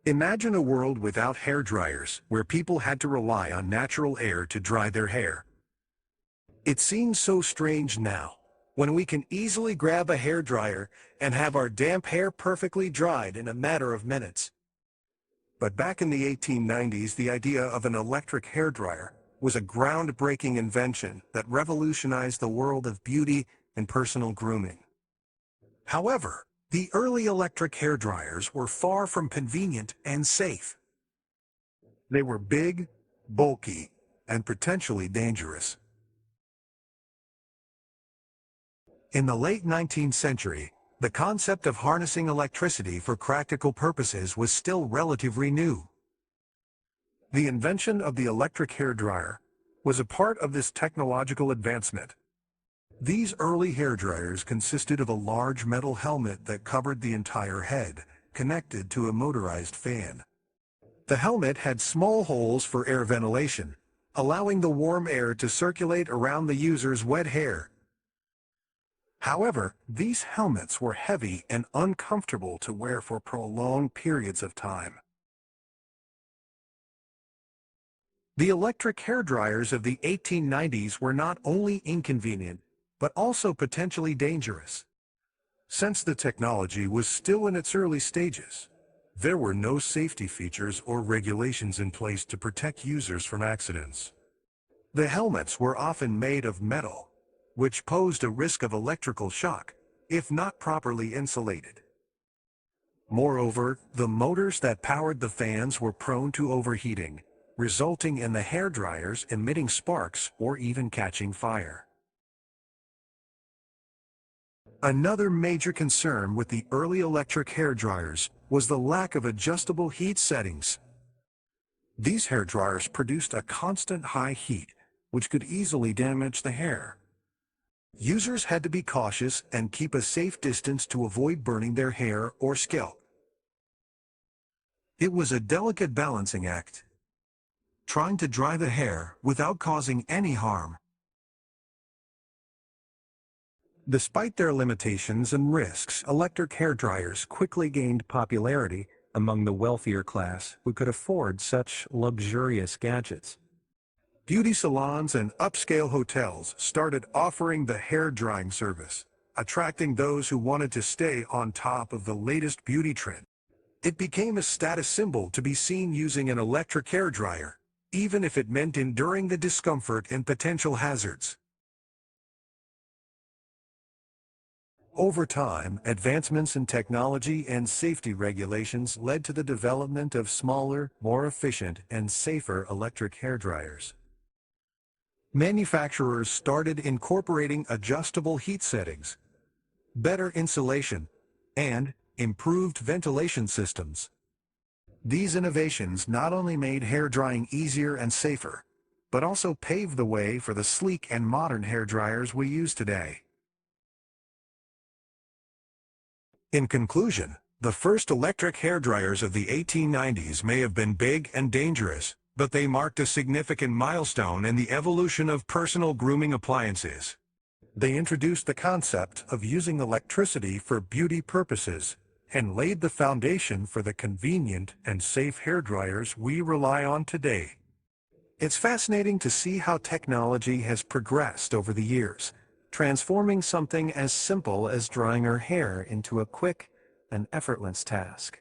Imagine a world without hair dryers, where people had to rely on natural air to dry their hair. It seems so strange now, when we can easily grab a hair dryer and have our damp hair perfectly dried in a matter of minutes. But back in the 1890s, the idea of an electric hairdryer was a groundbreaking invention that revolutionized the world of beauty and personal grooming. However, the early electric hairdryers were far from convenient and safe. They were big, bulky, and potentially dangerous. In the late 19th century, the concept of harnessing electricity for practical purposes was still relatively new. The invention of the electric hairdryer was a part of this technological advancement. These early hairdryers consisted of a large metal helmet that covered the entire head, connected to a motorized fan. The helmet had small holes for air ventilation, allowing the warm air to circulate around the user's wet hair. However, these helmets were heavy and uncomfortable to wear for prolonged periods of time. The electric hairdryers of the 1890s were not only inconvenient, but also potentially dangerous. Since the technology was still in its early stages, there were no safety features or regulations in place to protect users from accidents. The helmets were often made of metal, which posed a risk of electrical shock, if not properly insulated. Moreover, the motors that powered the fans were prone to overheating, resulting in the hairdryers emitting sparks or even catching fire. Another major concern with the early electric hairdryers was the lack of adjustable heat settings. These hairdryers produced a constant high heat, which could easily damage the hair. Users had to be cautious and keep a safe distance to avoid burning their hair or scalp. It was a delicate balancing act, trying to dry the hair without causing any harm. Despite their limitations and risks, electric hairdryers quickly gained popularity among the wealthier class who could afford such luxurious gadgets. Beauty salons and upscale hotels started offering the hair drying service, attracting those who wanted to stay on top of the latest beauty trend. It became a status symbol to be seen using an electric hairdryer, even if it meant enduring the discomfort and potential hazards. Over time, advancements in technology and safety regulations led to the development of smaller, more efficient, and safer electric hairdryers. Manufacturers started incorporating adjustable heat settings, better insulation, and improved ventilation systems. These innovations not only made hair drying easier and safer, but also paved the way for the sleek and modern hairdryers we use today. In conclusion, the first electric hairdryers of the 1890s may have been big and dangerous, but they marked a significant milestone in the evolution of personal grooming appliances. They introduced the concept of using electricity for beauty purposes and laid the foundation for the convenient and safe hairdryers we rely on today. It's fascinating to see how technology has progressed over the years, transforming something as simple as drying our hair into a quick and effortless task.